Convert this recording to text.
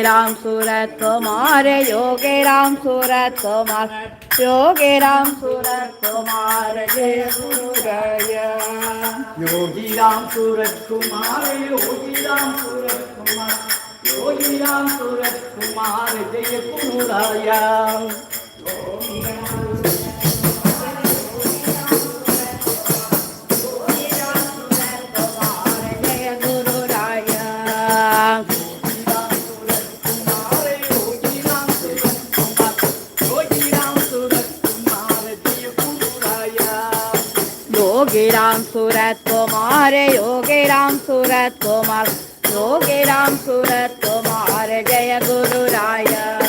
Ram Surat Kumar Yogi Ram Surat Kumar Yogi Ram Surat Kumar Jai Guru Raya Yogi Ram Surat Kumar Yogi Ram Surat Kumar Yogi Ram Surat Kumar Jai Guru Raya Yogi Ram Surat Kumar Yogi Ram Surat Kumar Yogi Ram Surat Kumar Jai Guru Raya